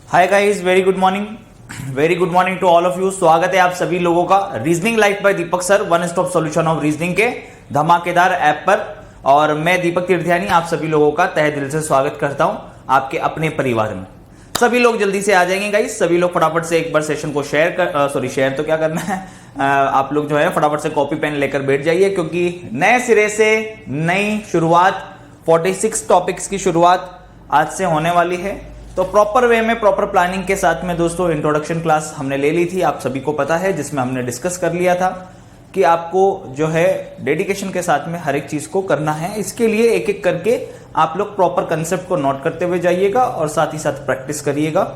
Hi guys, very good morning to all of you. स्वागत है आप सभी लोगों का reasoning life by Deepak sir, one stop solution of reasoning के धमाकेदार ऐप पर। और मैं दीपक तीर्थयानी आप सभी लोगों का तहे दिल से स्वागत करता हूं आपके अपने परिवार में। सभी लोग जल्दी से आ जाएंगे गाइस, सभी लोग फटाफट से एक बार सेशन को शेयर तो क्या करना है, आप लोग जो है फटाफट से कॉपी पेन लेकर बैठ जाइए, क्योंकि नए सिरे से नई शुरुआत 46 टॉपिक्स की शुरुआत आज से होने वाली है। तो प्रॉपर वे में प्रॉपर प्लानिंग के साथ में दोस्तों इंट्रोडक्शन क्लास हमने ले ली थी, आप सभी को पता है, जिसमें हमने डिस्कस कर लिया था कि आपको जो है डेडिकेशन के साथ में हर एक चीज को करना है। इसके लिए एक एक करके आप लोग प्रॉपर कंसेप्ट को नोट करते हुए जाइएगा और साथ ही साथ प्रैक्टिस करिएगा।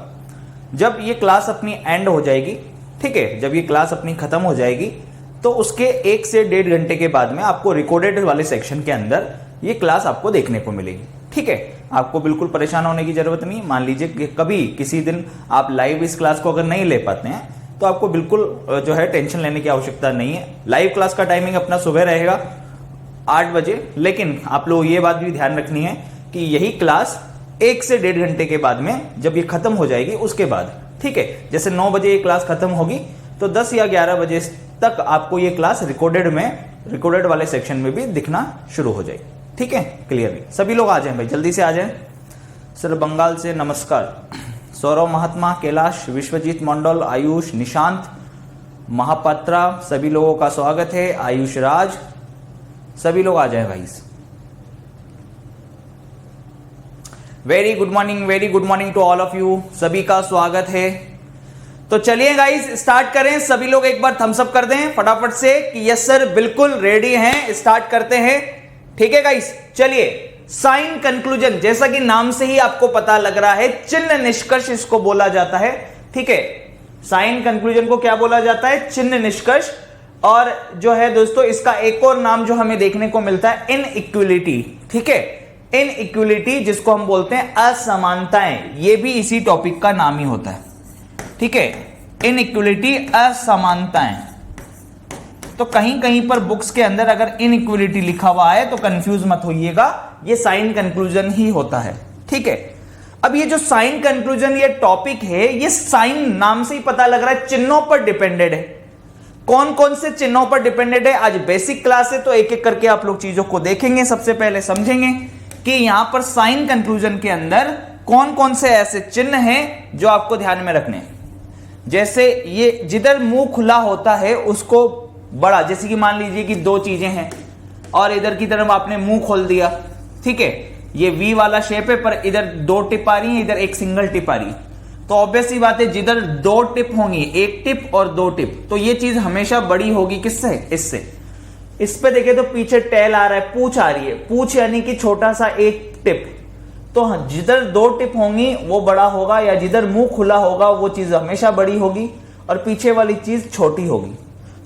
जब ये क्लास अपनी एंड हो जाएगी, ठीक है, जब ये क्लास अपनी खत्म हो जाएगी तो उसके 1 से 1.5 घंटे के बाद में आपको रिकॉर्डेड वाले सेक्शन के अंदर ये क्लास आपको देखने को मिलेगी। ठीक है, आपको बिल्कुल परेशान होने की जरूरत नहीं। मान लीजिए कि कभी किसी दिन आप लाइव इस क्लास को अगर नहीं ले पाते हैं तो आपको बिल्कुल जो है टेंशन लेने की आवश्यकता नहीं है। लाइव क्लास का टाइमिंग अपना सुबह रहेगा 8 बजे, लेकिन आप लोग ये बात भी ध्यान रखनी है कि यही क्लास 1 से 1.5 घंटे के बाद में जब ये खत्म हो जाएगी उसके बाद, ठीक है, जैसे 9 बजे ये क्लास खत्म होगी तो 10 या 11 बजे तक आपको ये क्लास रिकॉर्डेड वाले सेक्शन में भी दिखना शुरू हो जाएगी। ठीक है, क्लियरली सभी लोग आ जाएं भाई, जल्दी से आ जाएं। सर बंगाल से नमस्कार। सौरव महात्मा, कैलाश, विश्वजीत मंडल, आयुष, निशांत, महापात्रा, सभी लोगों का स्वागत है। आयुष राज, सभी लोग आ जाएं भाई। Very good morning to all of you, सभी का स्वागत है। तो चलिए गाइस स्टार्ट करें। सभी लोग एक बार थम्स अप कर दें फटाफट से कि यस सर बिल्कुल रेडी हैं, स्टार्ट करते हैं। ठीक है गाइस, चलिए साइन कंक्लूजन, जैसा कि नाम से ही आपको पता लग रहा है, चिन्ह निष्कर्ष इसको बोला जाता है। ठीक है, साइन कंक्लूजन को क्या बोला जाता है? चिन्ह निष्कर्ष। और जो है दोस्तों इसका एक और नाम जो हमें देखने को मिलता है इनइक्वलिटी। ठीक है, इनइक्वलिटी जिसको हम बोलते हैं असमानताएं, ये भी इसी टॉपिक का नाम ही होता है। ठीक है, इनइक्वलिटी, असमानताएं। तो कहीं कहीं पर बुक्स के अंदर अगर इनइक्वलिटी लिखा हुआ है तो कंफ्यूज मत होइएगा, ये साइन कंक्लूजन ही होता है। ठीक है, अब ये जो साइन कंक्लूजन ये टॉपिक है, ये साइन नाम से ही पता लग रहा है चिन्हों पर डिपेंडेड है। कौन कौन से चिन्हों पर डिपेंडेड है? आज बेसिक क्लास है तो एक एक करके आप लोग चीजों को देखेंगे। सबसे पहले समझेंगे कि यहां पर साइन कंक्लूजन के अंदर कौन कौन से ऐसे चिन्ह हैं जो आपको ध्यान में रखने हैं। जैसे ये जिधर मुंह खुला होता है उसको बड़ा, जैसे कि मान लीजिए कि 2 चीजें हैं और इधर की तरफ आपने मुंह खोल दिया। ठीक है, ये वी वाला शेप है पर इधर 2 टिप आ रही है, इधर एक सिंगल टिप आ रही है। तो ऑब्वियस सी बात है जिधर 2 टिप होंगी, 1 टिप और 2 टिप, तो ये चीज हमेशा बड़ी होगी। किससे? इससे। इस पे देखे तो पीछे टेल आ रहा है, पूंछ आ रही है, पूंछ यानी कि छोटा सा एक टिप। तो जिधर 2 टिप होंगी वो बड़ा होगा, या जिधर मुंह खुला होगा वो चीज हमेशा बड़ी होगी और पीछे वाली चीज छोटी होगी।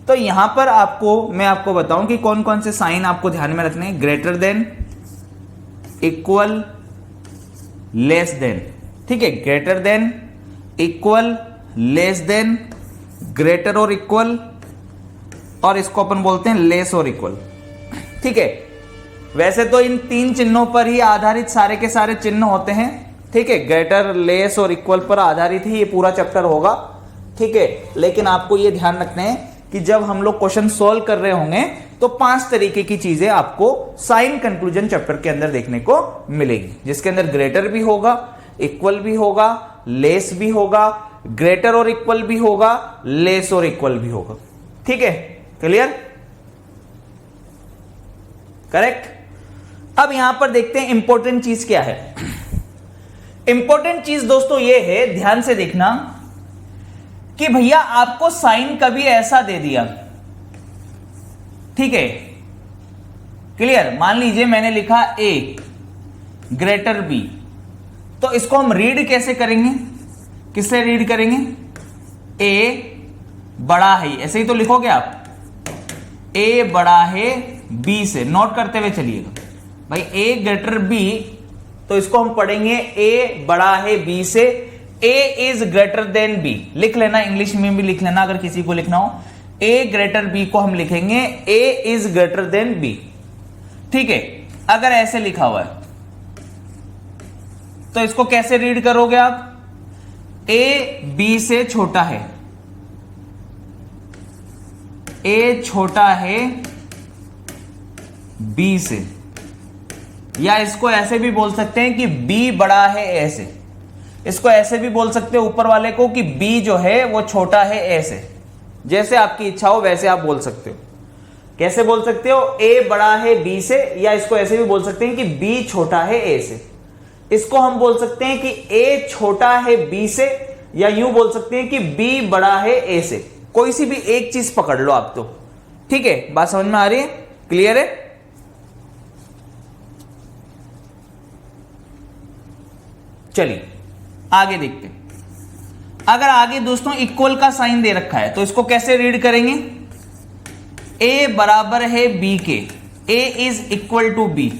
तो यहां पर मैं आपको बताऊं कि कौन कौन से साइन आपको ध्यान में रखने हैं। Greater than, equal, less than. ठीक है, greater than, equal, less than, greater और इक्वल, और इसको अपन बोलते हैं लेस और इक्वल। ठीक है, वैसे तो इन 3 चिन्हों पर ही आधारित सारे के सारे चिन्ह होते हैं। ठीक है, ग्रेटर, लेस और इक्वल पर आधारित ही ये पूरा चैप्टर होगा। ठीक है, लेकिन आपको ये ध्यान रखना है कि जब हम लोग क्वेश्चन सॉल्व कर रहे होंगे तो 5 तरीके की चीजें आपको साइन कंक्लूजन चैप्टर के अंदर देखने को मिलेगी, जिसके अंदर ग्रेटर भी होगा, इक्वल भी होगा, लेस भी होगा, ग्रेटर और इक्वल भी होगा, लेस और इक्वल भी होगा। ठीक है, क्लियर, करेक्ट। अब यहां पर देखते हैं इंपॉर्टेंट चीज क्या है। इंपॉर्टेंट चीज दोस्तों ये है, ध्यान से देखना, कि भैया आपको साइन कभी ऐसा दे दिया, ठीक है, क्लियर। मान लीजिए मैंने लिखा ए ग्रेटर बी, तो इसको हम रीड कैसे करेंगे? किससे रीड करेंगे? ए बड़ा है, ऐसे ही तो लिखोगे आप, ए बड़ा है बी से। नोट करते हुए चलिएगा भाई, ए ग्रेटर बी, तो इसको हम पढ़ेंगे ए बड़ा है बी से, A is greater than B. लिख लेना, इंग्लिश में भी लिख लेना अगर किसी को लिखना हो। ए ग्रेटर बी को हम लिखेंगे ए इज ग्रेटर देन बी। ठीक है, अगर ऐसे लिखा हुआ है तो इसको कैसे रीड करोगे आप? ए बी से छोटा है, ए छोटा है बी से, या इसको ऐसे भी बोल सकते हैं कि बी बड़ा है ए से। इसको ऐसे भी बोल सकते हो ऊपर वाले को कि बी जो है वो छोटा है ए से। जैसे आपकी इच्छा हो वैसे आप बोल सकते हो। कैसे बोल सकते हो? ए बड़ा है बी से, या इसको ऐसे भी बोल सकते हैं कि बी छोटा है ए से। इसको हम बोल सकते हैं कि ए छोटा है बी से, या यूं बोल सकते हैं कि बी बड़ा है ए से। कोई सी भी एक चीज पकड़ लो आप तो। ठीक है, बात समझ में आ रही है? क्लियर है? चलिए आगे देखते हैं। अगर आगे दोस्तों इक्वल का साइन दे रखा है तो इसको कैसे रीड करेंगे? ए बराबर है बी के, A is equal to B,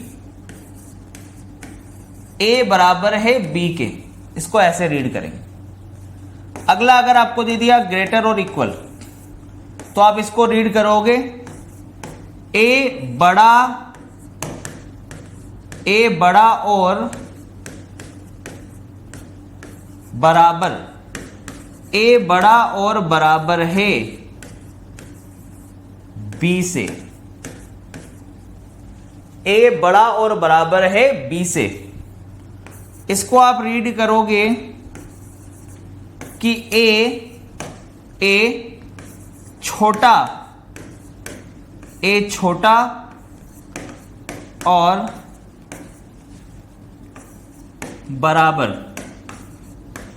A बराबर है बी के, इसको ऐसे रीड करेंगे। अगला अगर आपको दे दिया ग्रेटर और इक्वल, तो आप इसको रीड करोगे ए बड़ा और बराबर, ए बड़ा और बराबर है बी से, ए बड़ा और बराबर है बी से। इसको आप रीड करोगे कि ए छोटा और बराबर,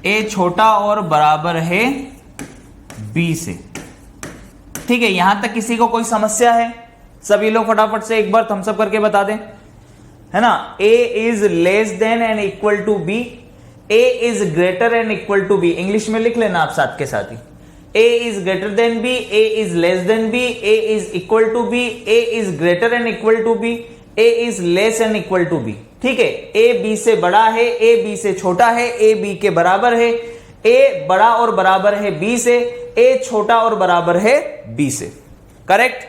ए छोटा और बराबर है बी से। ठीक है, यहां तक किसी को कोई समस्या है? सभी लोग फटाफट से एक बार थम्स अप करके बता दें, है ना। A is less than and equal to B, A is greater and equal to B. English में लिख लेना आप साथ के साथ ही। A is greater than B, A is less than B, A is equal to B, A is greater and equal to B, A is less and equal to B. ठीक है, ए बी से बड़ा है, A B से छोटा है, A B के बराबर है, ए बड़ा और बराबर है बी से, ए छोटा और बराबर है बी से। करेक्ट?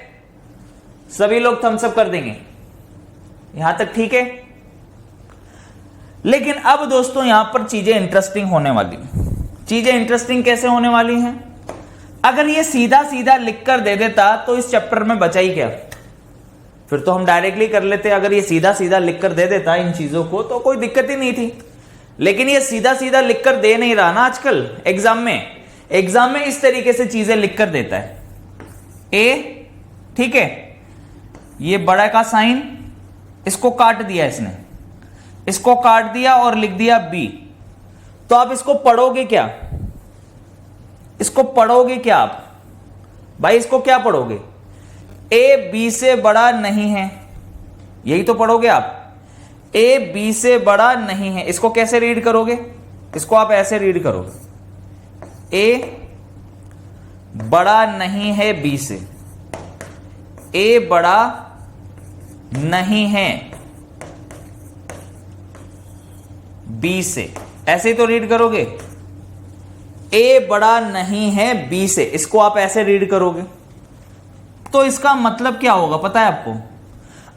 सभी लोग थम्स अप कर देंगे। यहां तक ठीक है? लेकिन अब दोस्तों यहां पर चीजें इंटरेस्टिंग होने वाली। चीजें इंटरेस्टिंग कैसे होने वाली हैं? अगर ये सीधा सीधा लिख कर दे देता तो इस चैप्टर में बचा ही क्या? फिर तो हम डायरेक्टली कर लेते। अगर ये सीधा सीधा लिख कर दे देता इन चीजों को तो कोई दिक्कत ही नहीं थी। लेकिन ये सीधा सीधा लिख कर दे नहीं रहा ना आजकल एग्जाम में इस तरीके से चीजें लिख कर देता है। ए, ठीक है, ये बड़ा का साइन, इसको काट दिया इसने, इसको काट दिया और लिख दिया बी। तो आप इसको पढ़ोगे क्या? इसको पढ़ोगे क्या आप भाई? इसको क्या पढ़ोगे? ए बी से बड़ा नहीं है, यही तो पढ़ोगे आप। ए बी से बड़ा नहीं है, इसको कैसे रीड करोगे? इसको आप ऐसे रीड करोगे, ए बड़ा नहीं है बी से, ए बड़ा नहीं है बी से, ऐसे ही तो रीड करोगे। ए बड़ा नहीं है बी से, इसको आप ऐसे रीड करोगे। तो इसका मतलब क्या होगा पता है आपको?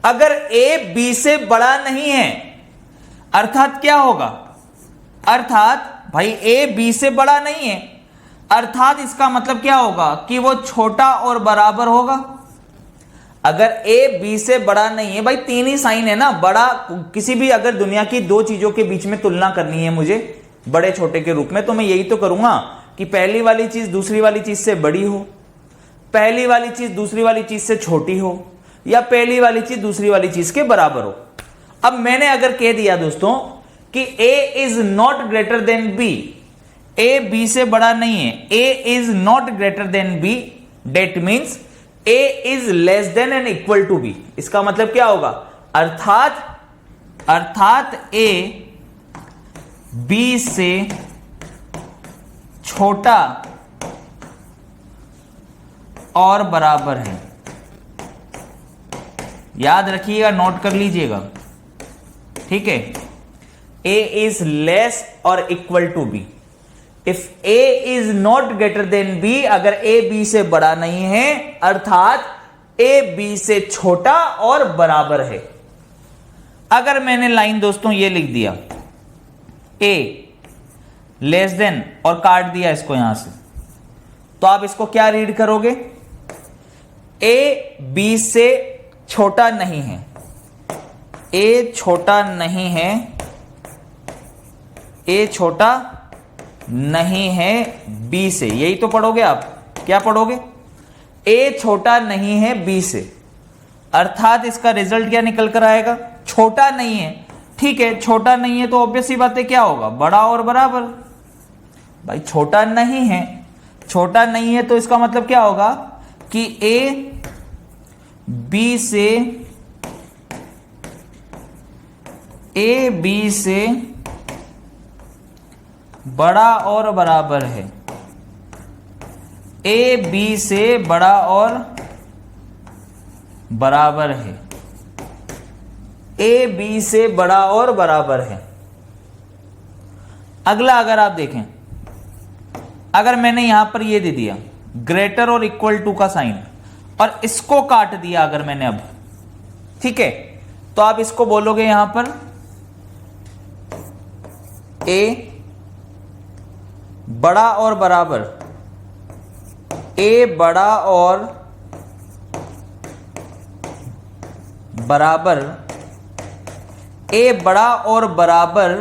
अगर ए बी से बड़ा नहीं है अर्थात क्या होगा? अर्थात भाई ए बी से बड़ा नहीं है, अर्थात इसका मतलब क्या होगा कि वो छोटा और बराबर होगा। अगर ए बी से बड़ा नहीं है, भाई तीन ही साइन है ना, बड़ा, किसी भी अगर दुनिया की दो चीजों के बीच में तुलना करनी है मुझे बड़े छोटे के रूप में, तो मैं यही तो करूंगा कि पहली वाली चीज दूसरी वाली चीज से बड़ी हो, पहली वाली चीज दूसरी वाली चीज से छोटी हो, या पहली वाली चीज दूसरी वाली चीज के बराबर हो। अब मैंने अगर कह दिया दोस्तों कि a is not greater than b, a b से बड़ा नहीं है, a is not greater than b, that means a is less than and equal to b। इसका मतलब क्या होगा? अर्थात a b से छोटा और बराबर है। याद रखिएगा, नोट कर लीजिएगा, ठीक है। a इज लेस और equal to b। If a is not greater than b, अगर a b से बड़ा नहीं है अर्थात a b से छोटा और बराबर है। अगर मैंने लाइन दोस्तों ये लिख दिया, a लेस देन और काट दिया इसको यहां से, तो आप इसको क्या रीड करोगे? ए बी से छोटा नहीं है, ए छोटा नहीं है, ए छोटा नहीं है बी से, यही तो पढ़ोगे आप। क्या पढ़ोगे? ए छोटा नहीं है बी से, अर्थात इसका रिजल्ट क्या निकल कर आएगा? छोटा नहीं है। ठीक है, छोटा नहीं है तो ऑब्वियस सी बात है क्या होगा? बड़ा और बराबर। भाई छोटा नहीं है, छोटा नहीं है तो इसका मतलब क्या होगा कि ए बी से, ए बी से बड़ा और बराबर है, ए बी से बड़ा और बराबर है, ए बी से बड़ा और बराबर है। अगला अगर आप देखें, अगर मैंने यहां पर ये दे दिया ग्रेटर और इक्वल टू का साइन और इसको काट दिया अगर मैंने अब, ठीक है, तो आप इसको बोलोगे यहां पर ए बड़ा और बराबर, ए बड़ा और बराबर, ए बड़ा और बराबर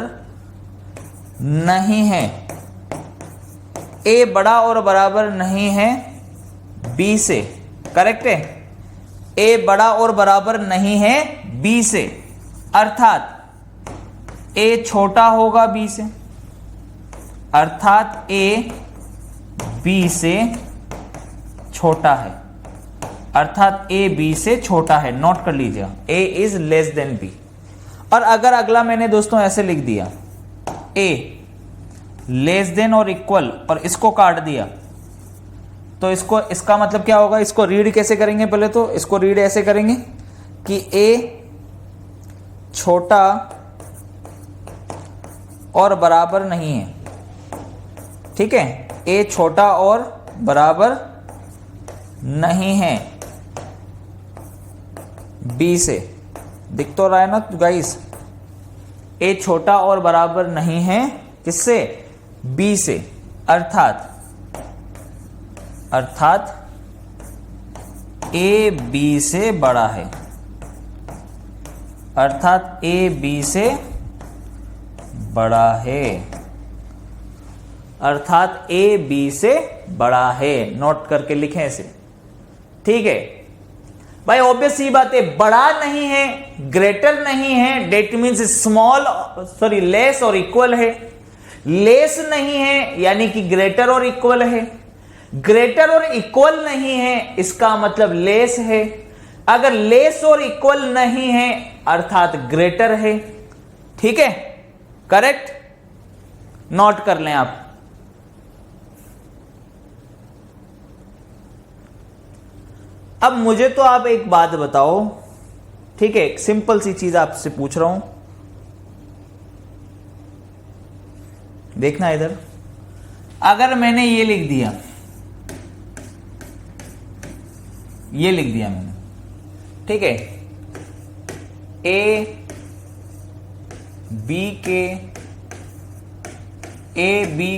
नहीं है, ए बड़ा और बराबर नहीं है बी से। करेक्ट है, ए बड़ा और बराबर नहीं है बी से, अर्थात ए छोटा होगा बी से, अर्थात ए बी से छोटा है, अर्थात ए बी से छोटा है। नोट कर लीजिएगा, ए इज लेस देन बी। और अगर अगला मैंने दोस्तों ऐसे लिख दिया ए लेस देन और इक्वल और इसको काट दिया, तो इसको, इसका मतलब क्या होगा? इसको रीड कैसे करेंगे? पहले तो इसको रीड ऐसे करेंगे कि ए छोटा और बराबर नहीं है, ठीक है, ए छोटा और बराबर नहीं है बी से। दिख तो रहा है ना गाइस? ए छोटा और बराबर नहीं है किससे? बी से, अर्थात ए बी से बड़ा है, अर्थात ए बी से बड़ा है, अर्थात ए बी से बड़ा है। नोट करके लिखें इसे, ठीक है भाई। ऑब्वियस सी बात है, बड़ा नहीं है, ग्रेटर नहीं है, that means small, sorry less और इक्वल है। लेस नहीं है यानी कि ग्रेटर और इक्वल है, ग्रेटर और इक्वल नहीं है इसका मतलब लेस है, अगर लेस और इक्वल नहीं है अर्थात ग्रेटर है। ठीक है, करेक्ट, नोट कर लें आप। अब मुझे तो आप एक बात बताओ, ठीक है, एक सिंपल सी चीज आपसे पूछ रहा हूं, देखना इधर। अगर मैंने ये लिख दिया, ये लिख दिया मैंने, ठीक है, ए बी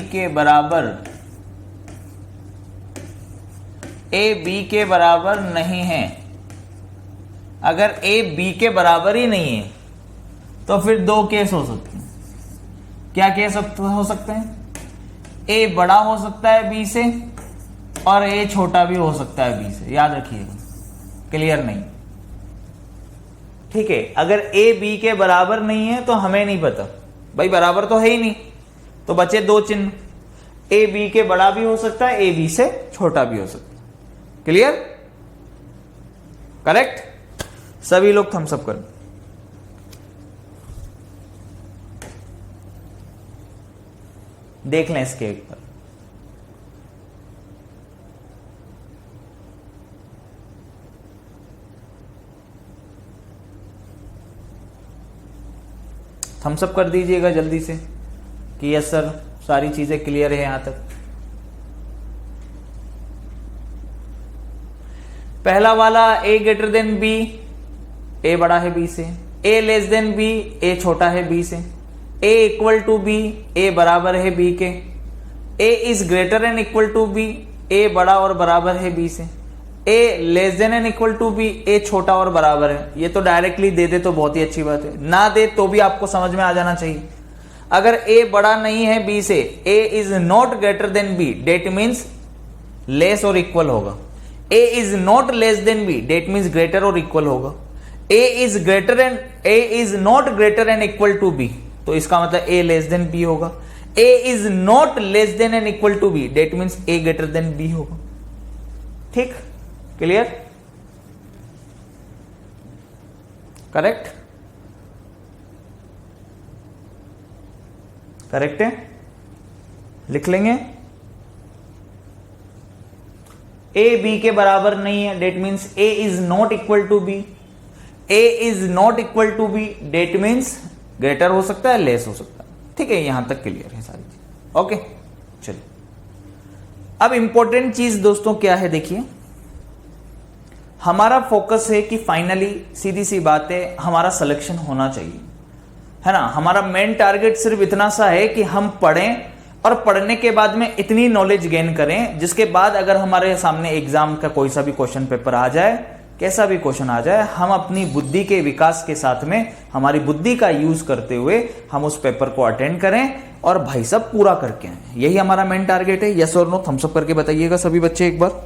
के बराबर, ए बी के बराबर नहीं है। अगर ए बी के बराबर ही नहीं है तो फिर दो केस हो सकते हैं। क्या केस हो सकते हैं? ए बड़ा हो सकता है बी से और ए छोटा भी हो सकता है बी से, याद रखिएगा। क्लियर नहीं? ठीक है, अगर ए बी के बराबर नहीं है तो हमें नहीं पता, भाई बराबर तो है ही नहीं, तो बचे दो चिन्ह, ए बी के बड़ा भी हो सकता है, ए बी से छोटा भी हो सकता है। क्लियर? करेक्ट? सभी लोग थम्स अप करें। देख लें इसके एक बार। थम्स अप कर दीजिएगा जल्दी से कि यस सर सारी चीजें क्लियर है यहां तक। पहला वाला A greater than B, A बड़ा है बी से, A less than B, A छोटा है बी से। A equal to B, A बराबर है बी के, A is greater and equal to B, A बड़ा और बराबर है बी से, A less than and equal to B, A छोटा और बराबर है। ये तो डायरेक्टली दे दे तो बहुत ही अच्छी बात है, ना दे तो भी आपको समझ में आ जाना चाहिए। अगर ए बड़ा नहीं है बी से, A is not greater than B, that means less और इक्वल होगा। A is not less than B, that means greater और इक्वल होगा। A is not greater and equal to B, तो इसका मतलब ए लेस देन बी होगा। A is not less than and equal to B, that means A greater than B होगा। ठीक, clear, correct, correct है, लिख लेंगे। ए बी के बराबर नहीं है, that means A is not equal to B, A is not equal to B, that means greater हो सकता है, लेस हो सकता है। ठीक है, यहां तक क्लियर है सारी चीज। ओके, चलिए अब इंपॉर्टेंट चीज दोस्तों क्या है, देखिए हमारा फोकस है कि फाइनली सीधी सी बात है हमारा सिलेक्शन होना चाहिए, है ना। हमारा मेन टारगेट सिर्फ इतना सा है कि हम पढ़ें और पढ़ने के बाद में इतनी नॉलेज गेन करें जिसके बाद अगर हमारे सामने एग्जाम का कोई सा भी क्वेश्चन पेपर आ जाए, कैसा भी क्वेश्चन आ जाए, हम अपनी बुद्धि के विकास के साथ में हमारी बुद्धि का यूज करते हुए हम उस पेपर को अटेंड करें और भाई साहब पूरा करके आए। यही हमारा मेन टारगेट है। यस और नो थम्स अप करके बताइएगा सभी बच्चे एक बार।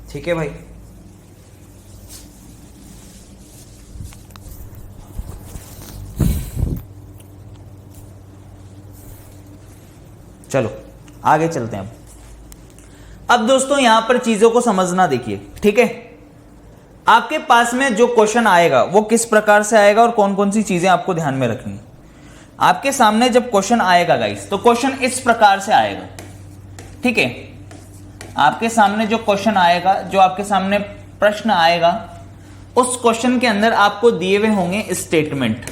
ठीक है भाई, चलो आगे चलते हैं। अब दोस्तों यहां पर चीजों को समझना देखिए, ठीक है। आपके पास में जो क्वेश्चन आएगा वो किस प्रकार से आएगा और कौन कौन सी चीजें आपको ध्यान में रखनी है। आपके सामने जब क्वेश्चन आएगा गाइस, तो क्वेश्चन इस प्रकार से आएगा, ठीक है। आपके सामने जो क्वेश्चन आएगा, जो आपके सामने प्रश्न आएगा, उस क्वेश्चन के अंदर आपको दिए हुए होंगे स्टेटमेंट।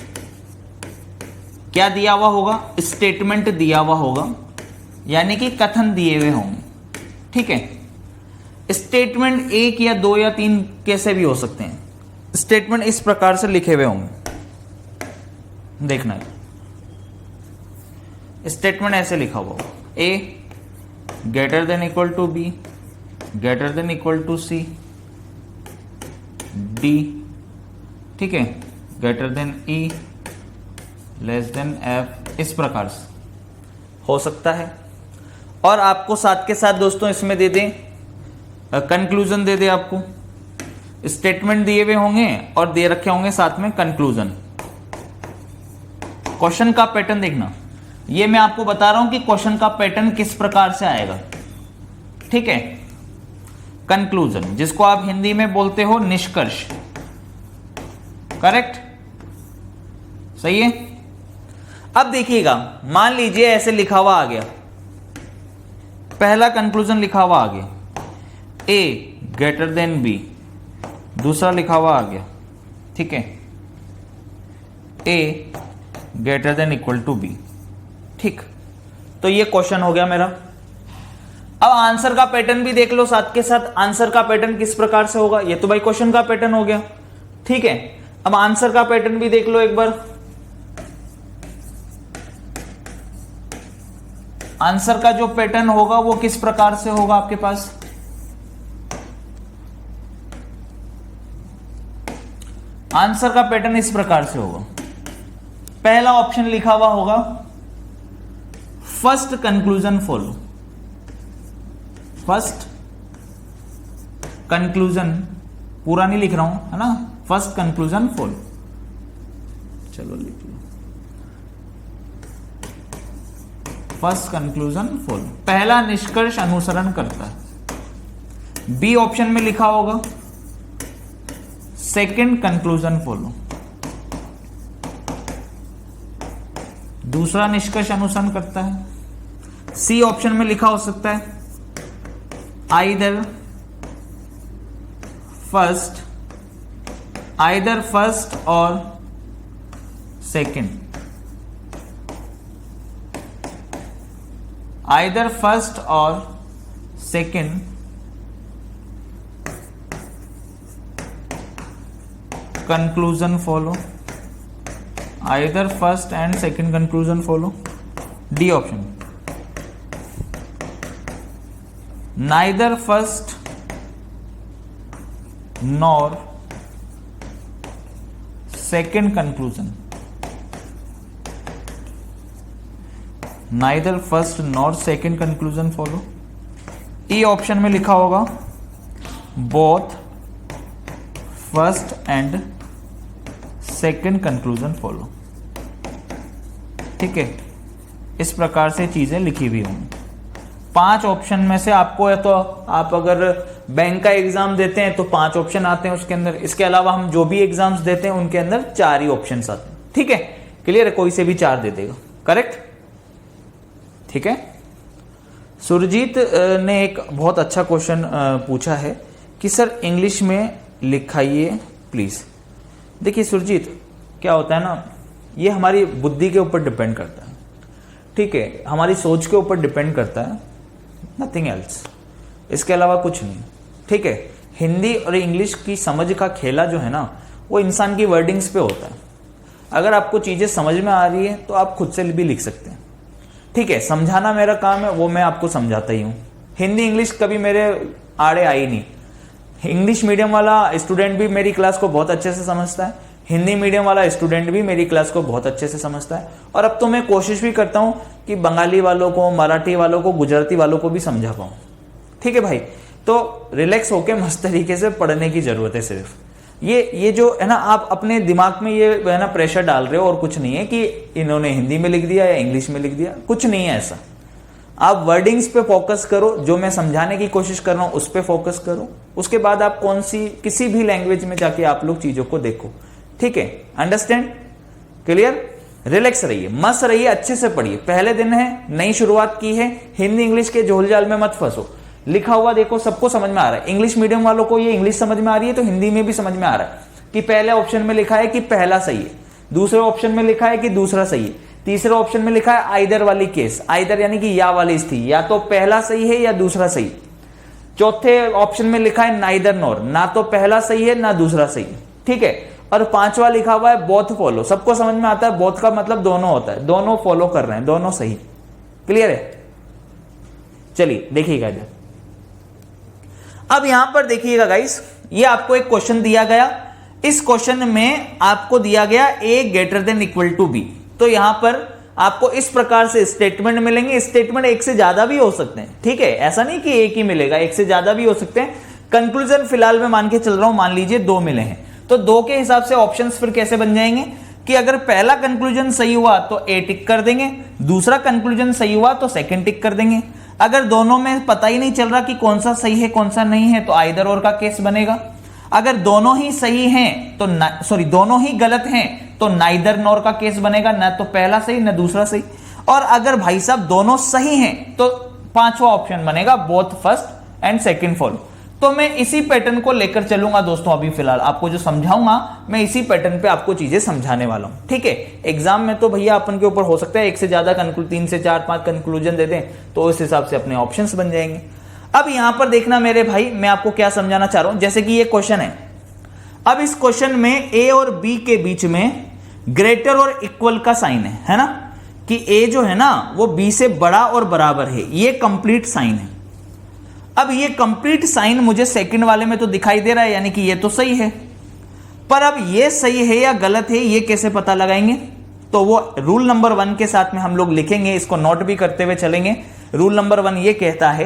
क्या दिया हुआ होगा? स्टेटमेंट दिया हुआ होगा, यानी कि कथन दिए हुए होंगे, ठीक है। स्टेटमेंट एक या दो या तीन कैसे भी हो सकते हैं। स्टेटमेंट इस प्रकार से लिखे हुए होंगे, देखना है। स्टेटमेंट ऐसे लिखा हुआ होगा, A greater than equal to B, greater than equal to C, D, ठीक है, greater than E, less than F, इस प्रकार से हो सकता है। और आपको साथ के साथ दोस्तों इसमें दे दें कंक्लूजन, दे दे आपको। स्टेटमेंट दिए हुए होंगे और दे रखे होंगे साथ में कंक्लूजन। क्वेश्चन का पैटर्न देखना, ये मैं आपको बता रहा हूं कि क्वेश्चन का पैटर्न किस प्रकार से आएगा, ठीक है। कंक्लूजन, जिसको आप हिंदी में बोलते हो निष्कर्ष, करेक्ट, सही है। अब देखिएगा, मान लीजिए ऐसे लिखा हुआ आ गया, पहला कंक्लूजन लिखा हुआ आ गया ए ग्रेटर देन बी, दूसरा लिखा हुआ आ गया, ठीक है, A greater than equal to B, ठीक। तो ये क्वेश्चन हो गया मेरा। अब आंसर का पैटर्न भी देख लो साथ के साथ, आंसर का पैटर्न किस प्रकार से होगा। ये तो भाई क्वेश्चन का पैटर्न हो गया, ठीक है। अब आंसर का पैटर्न भी देख लो एक बार। आंसर का जो पैटर्न होगा वो किस प्रकार से होगा आपके पास। आंसर का पैटर्न इस प्रकार से होगा। पहला ऑप्शन लिखा हुआ होगा first conclusion follow, first conclusion, पूरा नहीं लिख रहा हूं, है ना, फर्स्ट कंक्लूजन फॉलो, चलो लिख लो, फर्स्ट कंक्लूजन फॉलो, पहला निष्कर्ष अनुसरण करता है। बी ऑप्शन में लिखा होगा सेकंड कंक्लूजन फॉलो। दूसरा निष्कर्ष अनुसरण करता है। सी ऑप्शन में लिखा हो सकता है आइदर फर्स्ट और सेकंड, आइदर फर्स्ट और second conclusion follow, either first and second conclusion follow. D option neither first nor second conclusion, neither first nor second conclusion follow. E option में लिखा होगा both first and second conclusion follow. ठीक है, इस प्रकार से चीजें लिखी हुई होंगी। 5 ऑप्शन में से आपको, या तो आप अगर बैंक का एग्जाम देते हैं तो 5 ऑप्शन आते हैं उसके अंदर। इसके अलावा हम जो भी एग्जाम्स देते हैं उनके अंदर 4 ही ऑप्शन आते हैं। ठीक है, क्लियर है? कोई से भी 4 दे देगा, करेक्ट? ठीक है। सुरजीत ने एक बहुत अच्छा क्वेश्चन पूछा है कि सर इंग्लिश में लिखाइए प्लीज। देखिए सुरजीत, क्या होता है ना, ये हमारी बुद्धि के ऊपर डिपेंड करता है। ठीक है, हमारी सोच के ऊपर डिपेंड करता है, नथिंग एल्स, इसके अलावा कुछ नहीं। ठीक है, हिंदी और इंग्लिश की समझ का खेला जो है ना, वो इंसान की वर्डिंग्स पे होता है। अगर आपको चीजें समझ में आ रही है तो आप खुद से भी लिख सकते हैं। ठीक है, समझाना मेरा काम है, वो मैं आपको समझाता ही हूँ। हिंदी इंग्लिश कभी मेरे आड़े आई नहीं। इंग्लिश मीडियम वाला स्टूडेंट भी मेरी क्लास को बहुत अच्छे से समझता है, हिंदी मीडियम वाला स्टूडेंट भी मेरी क्लास को बहुत अच्छे से समझता है। और अब तो मैं कोशिश भी करता हूं कि बंगाली वालों को, मराठी वालों को, गुजराती वालों को भी समझा पाऊं। ठीक है भाई, तो रिलैक्स होके मस्त तरीके से पढ़ने की जरूरत है। सिर्फ ये जो है ना, आप अपने दिमाग में ये है ना प्रेशर डाल रहे हो, और कुछ नहीं है कि इन्होंने हिंदी में लिख दिया या इंग्लिश में लिख दिया, कुछ नहीं है ऐसा। आप वर्डिंग्स पे फोकस करो, जो मैं समझाने की कोशिश कर रहा हूं उस पे फोकस करो। उसके बाद आप किसी भी लैंग्वेज में जाके आप लोग चीजों को देखो। ठीक है, अंडरस्टैंड, क्लियर? रिलैक्स रहिए, मस्त रहिए, अच्छे से पढ़िए। पहले दिन है, नई शुरुआत की है, हिंदी इंग्लिश के झोलझाल में मत फंसो। लिखा हुआ देखो, सबको समझ में आ रहा है। इंग्लिश मीडियम वालों को ये इंग्लिश समझ में आ रही है तो हिंदी में भी समझ में आ रहा है कि पहले ऑप्शन में लिखा है कि पहला सही है, दूसरे ऑप्शन में लिखा है कि दूसरा सही है, तीसरे ऑप्शन में लिखा है आइदर वाली केस, आइदर यानी कि या वाली स्थिति, या तो पहला सही है या दूसरा सही। चौथे ऑप्शन में लिखा है नाइदर नॉर, ना तो पहला सही है ना दूसरा सही। ठीक है, और 5वां लिखा हुआ है बोथ फॉलो। सबको समझ में आता है, बोथ का मतलब दोनों होता है, दोनों फॉलो कर रहे हैं, दोनों सही। क्लियर है? चलिए देखिएगा इधर। अब यहां पर देखिएगा गाइस, ये आपको एक क्वेश्चन दिया गया। इस क्वेश्चन में आपको दिया गया a greater than equal to b। तो यहां पर आपको इस प्रकार से स्टेटमेंट मिलेंगे। स्टेटमेंट एक से ज्यादा भी हो सकते हैं। ठीक है, ऐसा नहीं कि एक ही मिलेगा, एक से ज्यादा भी हो सकते हैं। कंक्लूजन फिलहाल मैं मान के चल रहा हूं, मान लीजिए 2 मिले हैं, तो 2 के हिसाब से ऑप्शंस फिर कैसे बन जाएंगे कि अगर पहला कंक्लूजन सही हुआ तो ए टिक कर देंगे, दूसरा कंक्लूजन सही हुआ तो सेकंड टिक कर देंगे। अगर दोनों में पता ही नहीं चल रहा कि कौन सा सही है कौन सा नहीं है तो आइदर और का केस बनेगा। अगर दोनों ही सही हैं तो दोनों ही गलत हैं तो नाइदर नॉर का केस बनेगा, ना तो पहला सही ना दूसरा सही। और अगर भाई साहब दोनों सही हैं तो 5वां ऑप्शन बनेगा both first and second follow. तो मैं इसी पैटर्न को लेकर चलूंगा दोस्तों। अभी फिलहाल आपको जो समझाऊंगा मैं इसी पैटर्न पे आपको चीजें समझाने वाला हूं। ठीक है, एग्जाम में तो भैया अपन के ऊपर हो सकता है 1 से ज्यादा 3 से 4 5 कंक्लूजन दे दें, तो उस हिसाब से अपने ऑप्शंस बन जाएंगे। अब यहां पर देखना मेरे भाई, मैं आपको क्या समझाना चाह रहा हूं। जैसे कि ये क्वेश्चन है, अब इस क्वेश्चन में ए और बी के बीच में ग्रेटर और इक्वल का साइन है ना, कि ए जो है ना वो बी से बड़ा और बराबर है, ये कंप्लीट साइन है। अब ये कंप्लीट साइन मुझे सेकंड वाले में तो दिखाई दे रहा है, यानी कि ये तो सही है। पर अब ये सही है या गलत है ये कैसे पता लगाएंगे? तो वो रूल नंबर 1 के साथ में हम लोग लिखेंगे, इसको नोट भी करते हुए चलेंगे। रूल नंबर 1 ये कहता है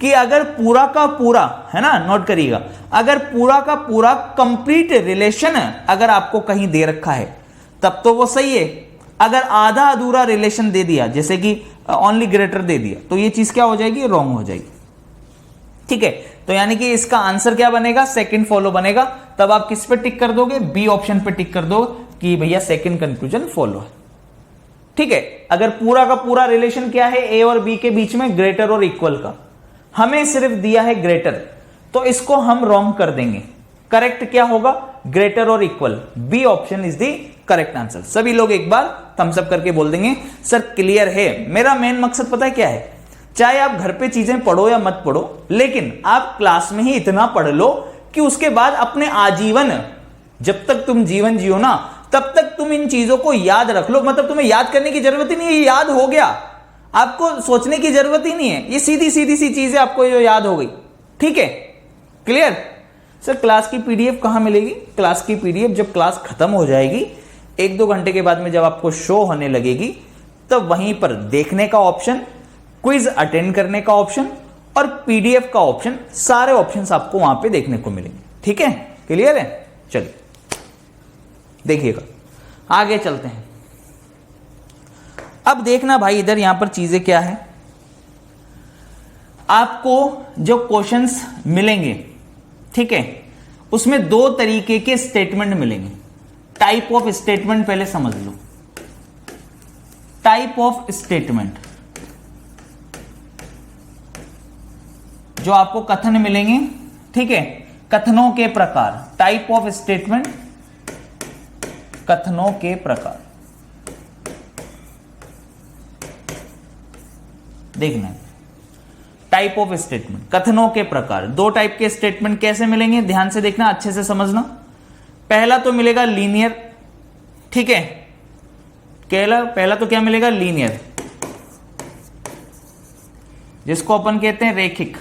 कि अगर पूरा का पूरा, है ना, नोट करिएगा, अगर पूरा का पूरा कंप्लीट रिलेशन अगर आपको कहीं दे रखा है तब तो वो सही है। अगर आधा अधूरा रिलेशन दे दिया, जैसे कि ओनली ग्रेटर दे दिया, तो ये चीज क्या हो जाएगी? रॉन्ग हो जाएगी। ठीक है, तो यानी कि इसका आंसर क्या बनेगा, सेकंड फॉलो बनेगा। तब आप किस पे टिक कर दोगे, बी ऑप्शन पे टिक कर दो कि भैया सेकंड कंक्लूजन फॉलो है। ठीक है, अगर पूरा का पूरा रिलेशन क्या है ए और बी के बीच में, ग्रेटर और इक्वल का, हमें सिर्फ दिया है ग्रेटर, तो इसको हम रॉन्ग कर देंगे। करेक्ट क्या होगा, ग्रेटर और equal, B option is the correct answer. सभी लोग एक बार थम्स अप करके बोल देंगे सर क्लियर है। मेरा मेन मकसद पता है क्या है, चाहे आप घर पे चीजें पढ़ो या मत पढ़ो, लेकिन आप क्लास में ही इतना पढ़ लो कि उसके बाद अपने आजीवन, जब तक तुम जीवन जियो ना, तब तक तुम इन चीजों को याद रख लो। मतलब तुम्हें याद करने की जरूरत ही नहीं है, ये याद हो गया, आपको सोचने की जरूरत ही नहीं है, ये सीधी सीधी सी चीजें आपको जो याद हो गई। ठीक है, क्लियर। सर क्लास की पीडीएफ कहां मिलेगी, क्लास की पीडीएफ जब क्लास खत्म हो जाएगी, 1-2 घंटे के बाद में जब आपको शो होने लगेगी, तब वहीं पर देखने का ऑप्शन, क्विज अटेंड करने का ऑप्शन और पीडीएफ का ऑप्शन, सारे ऑप्शंस आपको वहां पे देखने को मिलेंगे। ठीक है, क्लियर है। चलिए देखिएगा, आगे चलते हैं। अब देखना भाई, इधर यहां पर चीजें क्या है, आपको जो क्वेश्चंस मिलेंगे, ठीक है, उसमें 2 तरीके के स्टेटमेंट मिलेंगे। टाइप ऑफ स्टेटमेंट पहले समझ लो। टाइप ऑफ स्टेटमेंट जो आपको कथन मिलेंगे, ठीक है, कथनों के प्रकार। टाइप ऑफ स्टेटमेंट, कथनों के प्रकार। देखना, टाइप ऑफ स्टेटमेंट, कथनों के प्रकार। 2 टाइप के स्टेटमेंट कैसे मिलेंगे, ध्यान से देखना, अच्छे से समझना। पहला तो मिलेगा लीनियर, ठीक है, पहला तो क्या मिलेगा, लीनियर, जिसको अपन कहते हैं रेखिक।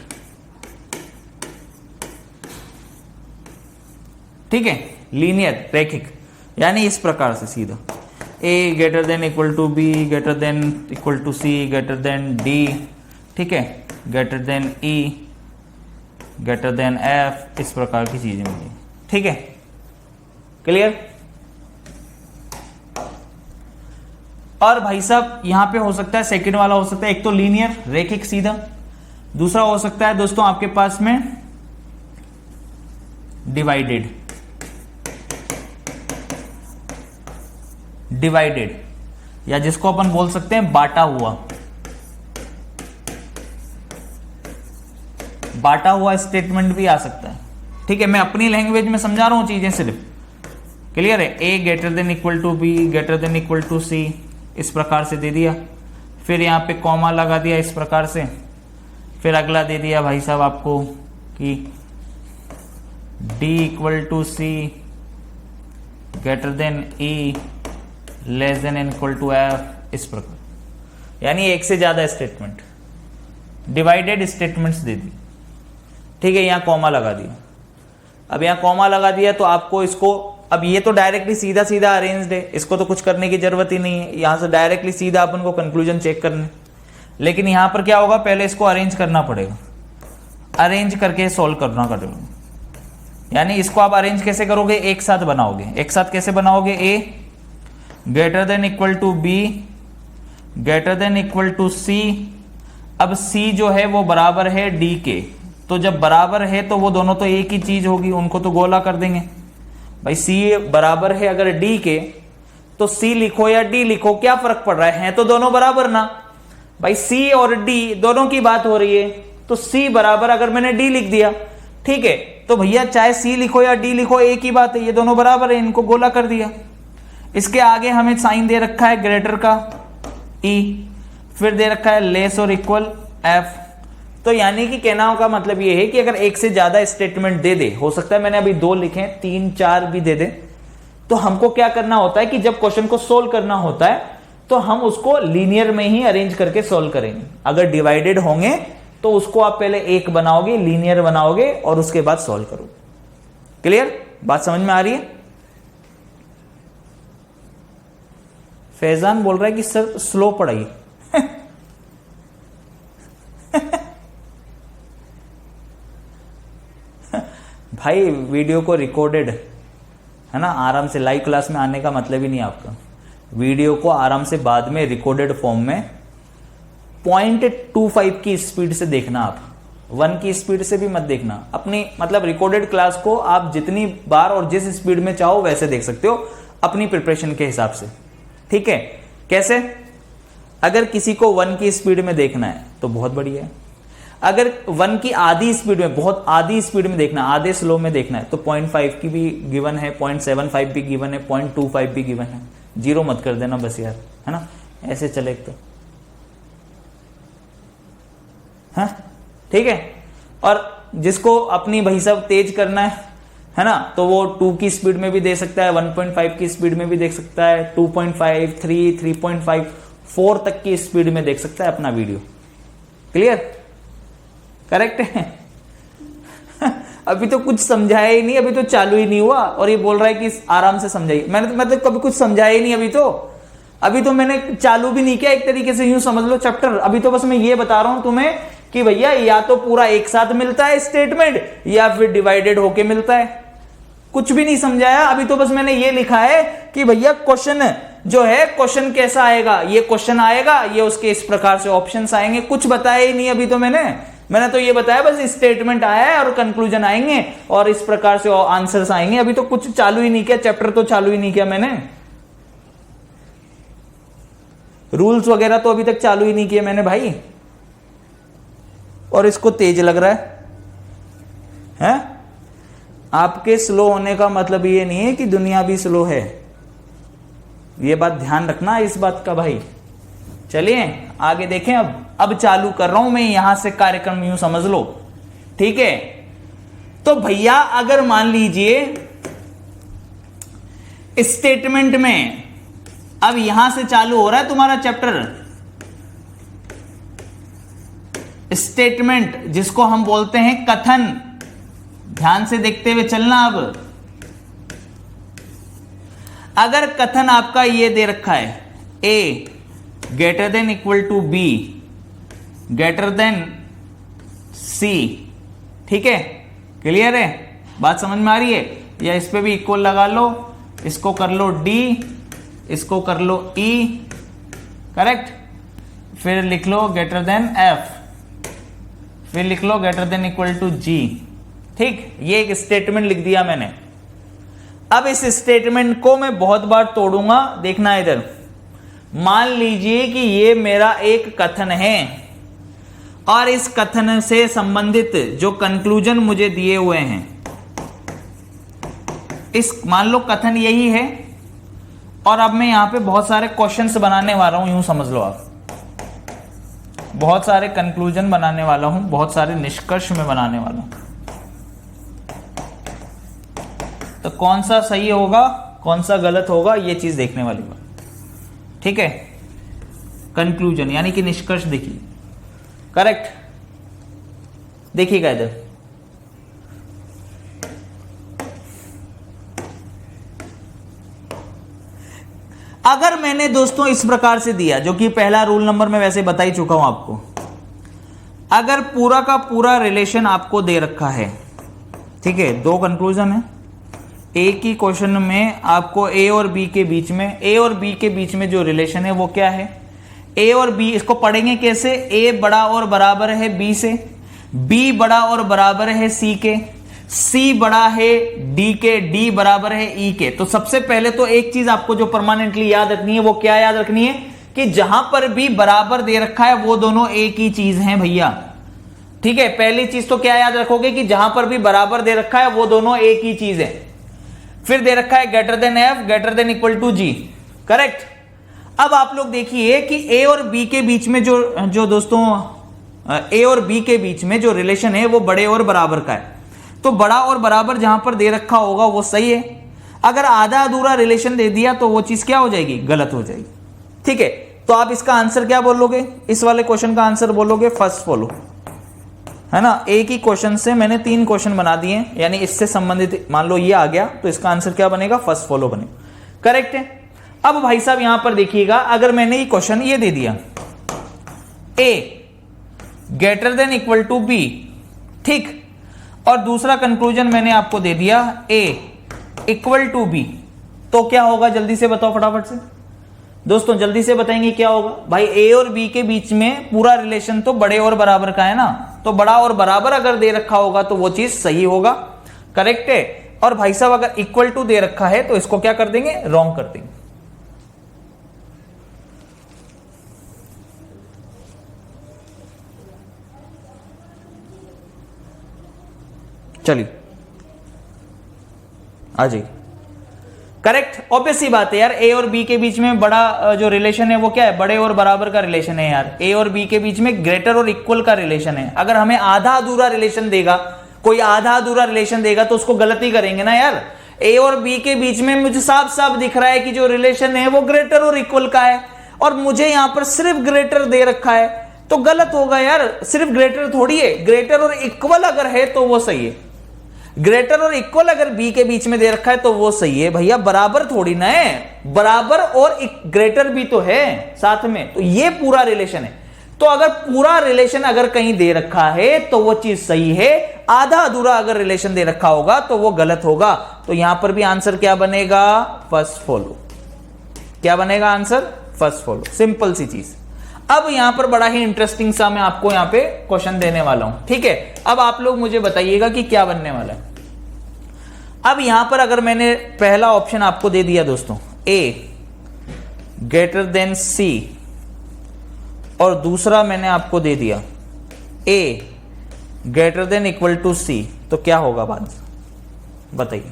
ठीक है, लीनियर, रेखिक, यानी इस प्रकार से सीधा A greater than equal to B, greater than equal to C, greater than D, ठीक है, greater than E, greater than F, इस प्रकार की चीजें मिलेंगी। ठीक है, क्लियर। और भाई साहब यहां पे हो सकता है सेकंड वाला हो सकता है, एक तो लीनियर रेखिक सीधा, दूसरा हो सकता है दोस्तों आपके पास में डिवाइडेड, डिवाइडेड, या जिसको अपन बोल सकते हैं बांटा हुआ। बांटा हुआ स्टेटमेंट भी आ सकता है। ठीक है, मैं अपनी लैंग्वेज में समझा रहा हूं चीजें सिर्फ, क्लियर है। A greater than equal to B, greater than equal to C, इस प्रकार से दे दिया, फिर यहां पे कॉमा लगा दिया इस प्रकार से, फिर अगला दे दिया भाई साहब आपको कि D equal to C, greater than E, less than and equal to F, इस प्रकार, यानी एक से ज्यादा स्टेटमेंट, डिवाइडेड स्टेटमेंट्स दे दी। ठीक है, यहां कॉमा लगा दिया। अब यहां कॉमा लगा दिया तो आपको इसको, अब ये तो डायरेक्टली सीधा सीधा अरेंज्ड है, इसको तो कुछ करने की जरूरत ही नहीं है, यहां से डायरेक्टली सीधा अपन को कंक्लूजन चेक करने। लेकिन यहां पर क्या होगा, पहले इसको अरेंज करना पड़ेगा, अरेंज करके सोल्व करना पड़ेगा। यानी इसको आप अरेंज कैसे करोगे, एक साथ बनाओगे। एक साथ कैसे बनाओगे, A greater than equal to B, greater than equal to C. अब सी जो है वो बराबर है डी के, तो जब बराबर है तो वो दोनों तो एक ही चीज होगी, उनको तो गोला कर देंगे। भाई सी बराबर है अगर डी के, तो सी लिखो या डी लिखो, क्या फर्क पड़ रहा है तो दोनों बराबर ना। भाई सी और डी दोनों की बात हो रही है, तो सी बराबर अगर मैंने डी लिख दिया, ठीक है, तो भैया चाहे सी लिखो या डी लिखो एक ही बात है, ये दोनों बराबर है, इनको गोला कर दिया। इसके आगे हमें साइन दे रखा है ग्रेटर का ई, फिर दे रखा है लेस और इक्वल एफ। तो यानी कि कहना का मतलब ये है कि अगर एक से ज्यादा स्टेटमेंट दे दे, हो सकता है मैंने अभी 2 लिखे, 3, 4 भी दे दे, तो हमको क्या करना होता है कि जब क्वेश्चन को सोल्व करना होता है तो हम उसको लीनियर में ही अरेंज करके सोल्व करेंगे। अगर डिवाइडेड होंगे तो उसको आप पहले एक बनाओगे, लीनियर बनाओगे और उसके बाद सोल्व करोगे। क्लियर, बात समझ में आ रही है। फैजान बोल रहा है कि सर स्लो पढ़ाइए। भाई वीडियो को रिकॉर्डेड है ना, आराम से लाइव क्लास में आने का मतलब ही नहीं आपका। वीडियो को आराम से बाद में रिकॉर्डेड फॉर्म में 0.25 की स्पीड से देखना आप, 1 की स्पीड से भी मत देखना, अपनी मतलब रिकॉर्डेड क्लास को आप जितनी बार और जिस स्पीड में चाहो वैसे देख सकते हो अपनी प्रिपरेशन के हिसाब से, ठीक है। कैसे? अगर किसी को 1 की स्पीड में देखना है तो बहुत बढ़िया है, अगर 1 की आधी स्पीड में, बहुत आधी स्पीड में देखना, आधे स्लो में देखना है तो 0.5 की भी गिवन है, 0.75 भी गिवन है, 0.25 भी गिवन है, 0 मत कर देना बस यार, है ना, ऐसे चले तो, हाँ ठीक है। और जिसको अपनी भाई साहब तेज करना है ना, तो वो 2 की स्पीड में भी दे सकता है, 1.5 की स्पीड में भी देख सकता है, 2.5, 3, 3.5, 4 तक की स्पीड में देख सकता है अपना वीडियो। क्लियर? करेक्ट है। अभी तो कुछ समझाया ही नहीं, अभी तो चालू ही नहीं हुआ और ये बोल रहा है कि आराम से समझाइए। मैं तो कभी कुछ समझाया ही नहीं, अभी तो मैंने चालू भी नहीं किया, एक तरीके से यूं समझ लो चैप्टर। अभी तो बस मैं ये बता रहा हूं तुम्हें कि भैया या तो पूरा एक साथ मिलता है स्टेटमेंट या फिर डिवाइडेड होके मिलता है, कुछ भी नहीं समझाया। अभी तो बस मैंने ये लिखा है कि भैया क्वेश्चन जो है, क्वेश्चन कैसा आएगा, ये क्वेश्चन आएगा, ये उसके इस प्रकार से ऑप्शंस आएंगे, कुछ बताया ही नहीं अभी तो मैंने तो ये बताया बस स्टेटमेंट आया है और कंक्लूजन आएंगे और इस प्रकार से आंसर्स आएंगे। अभी तो कुछ चालू ही नहीं किया, चैप्टर तो चालू ही नहीं किया मैंने, रूल्स वगैरह तो अभी तक चालू ही नहीं किए मैंने भाई। और इसको तेज लग रहा है? आपके स्लो होने का मतलब ये नहीं है कि दुनिया भी स्लो है, ये बात ध्यान रखना इस बात का भाई। चलिए आगे देखें। अब चालू कर रहा हूं मैं यहां से कार्यक्रम, यूं समझ लो, ठीक है। तो भैया अगर मान लीजिए स्टेटमेंट में, अब यहां से चालू हो रहा है तुम्हारा चैप्टर, स्टेटमेंट जिसको हम बोलते हैं कथन, ध्यान से देखते हुए चलना। अब अगर कथन आपका ये दे रखा है, A greater than equal to B greater than C, ठीक है, क्लियर है, बात समझ में आ रही है? या इस पे भी इक्वल लगा लो, इसको कर लो डी, इसको कर लो ई, करेक्ट, फिर लिख लो ग्रेटर देन एफ, फिर लिख लो ग्रेटर देन इक्वल टू जी, ठीक। ये एक स्टेटमेंट लिख दिया मैंने। अब इस स्टेटमेंट को मैं बहुत बार तोड़ूंगा, देखना इधर। मान लीजिए कि ये मेरा एक कथन है और इस कथन से संबंधित जो कंक्लूजन मुझे दिए हुए हैं, इस मान लो कथन यही है और अब मैं यहां पे बहुत सारे क्वेश्चंस बनाने वाला हूं, यूं समझ लो आप, बहुत सारे कंक्लूजन बनाने वाला हूं, बहुत सारे निष्कर्ष में बनाने वाला हूं। तो कौन सा सही होगा कौन सा गलत होगा ये चीज देखने वाली बात, ठीक है। कंक्लूजन यानी कि निष्कर्ष देखिए, करेक्ट, देखिएगा इधर। अगर मैंने दोस्तों इस प्रकार से दिया, जो कि पहला रूल नंबर में वैसे बता ही चुका हूं आपको, अगर पूरा का पूरा रिलेशन आपको दे रखा है, ठीक है, दो कंक्लूजन है, एक ही क्वेश्चन में आपको ए और बी के बीच में, ए और बी के बीच में जो रिलेशन है वो क्या है, ए और बी, इसको पढ़ेंगे कैसे, ए बड़ा और बराबर है बी से, बी बड़ा और बराबर है सी के, सी बड़ा है डी के, डी बराबर है ई के। तो सबसे पहले तो एक चीज आपको जो परमानेंटली याद रखनी है वो क्या याद रखनी है कि जहां पर भी बराबर दे रखा है वो दोनों एक ही चीज हैं भैया, ठीक है। पहली चीज तो क्या याद रखोगे कि जहां पर भी बराबर दे रखा है वो दोनों एक ही चीज है। फिर दे रखा है greater than F greater than equal to G, correct. अब आप लोग देखिए कि ए और बी के बीच में जो दोस्तों ए और बी के बीच में जो रिलेशन है वो बड़े और बराबर का है। तो बड़ा और बराबर जहां पर दे रखा होगा वो सही है। अगर आधा अधूरा रिलेशन दे दिया तो वो चीज क्या हो जाएगी, गलत हो जाएगी, ठीक है। तो आप इसका आंसर क्या बोलोगे, इस वाले क्वेश्चन का आंसर बोलोगे फर्स्ट फॉलो, है ना। एक ही क्वेश्चन से मैंने 3 क्वेश्चन बना दिए, यानी इससे संबंधित मान लो ये आ गया तो इसका आंसर क्या बनेगा, फर्स्ट फॉलो बनेगा, करेक्ट है। अब भाई साहब यहां पर देखिएगा, अगर मैंने ये क्वेश्चन ये दे दिया A greater than equal to B, ठीक, और दूसरा कंक्लूजन मैंने आपको दे दिया ए इक्वल टू बी, तो क्या होगा जल्दी से बताओ फटाफट से दोस्तों, जल्दी से बताएंगे क्या होगा भाई। ए और बी के बीच में पूरा रिलेशन तो बड़े और बराबर का है ना, तो बड़ा और बराबर अगर दे रखा होगा तो वो चीज सही होगा, करेक्ट है। और भाई साहब अगर इक्वल टू दे रखा है तो इसको क्या कर देंगे, रॉन्ग कर देंगे। चलिए आ जाइए, करेक्ट। ऑब्वियस सी बात है यार, ए और बी के बीच में बड़ा जो रिलेशन है वो क्या है, बड़े और बराबर का रिलेशन है यार। ए और बी के बीच में ग्रेटर और इक्वल का रिलेशन है। अगर हमें आधा अधूरा रिलेशन देगा, कोई आधा अधूरा रिलेशन देगा तो उसको गलत ही करेंगे ना यार। ए और बी के बीच में मुझे साफ साफ दिख रहा है कि जो रिलेशन है वो ग्रेटर और इक्वल का है, और मुझे यहां पर सिर्फ ग्रेटर दे रखा है तो गलत होगा यार। सिर्फ ग्रेटर थोड़ी है, ग्रेटर और इक्वल अगर है तो वो सही है। ग्रेटर और इक्वल अगर बी के बीच में दे रखा है तो वो सही है भैया, बराबर थोड़ी ना है। बराबर और ग्रेटर भी तो है साथ में, तो ये पूरा रिलेशन है। तो अगर पूरा रिलेशन अगर कहीं दे रखा है तो वो चीज सही है, आधा अधूरा अगर रिलेशन दे रखा होगा तो वो गलत होगा। तो यहां पर भी आंसर क्या बनेगा, फर्स्ट फॉलो। क्या बनेगा आंसर, फर्स्ट फॉलो। सिंपल सी चीज। अब यहां पर बड़ा ही इंटरेस्टिंग सा मैं आपको यहां पे क्वेश्चन देने वाला हूं, ठीक है। अब आप लोग मुझे बताइएगा कि क्या बनने वाला है। अब यहां पर अगर मैंने पहला ऑप्शन आपको दे दिया दोस्तों, ए ग्रेटर देन सी, और दूसरा मैंने आपको दे दिया A greater than equal to C, तो क्या होगा बात बताइए।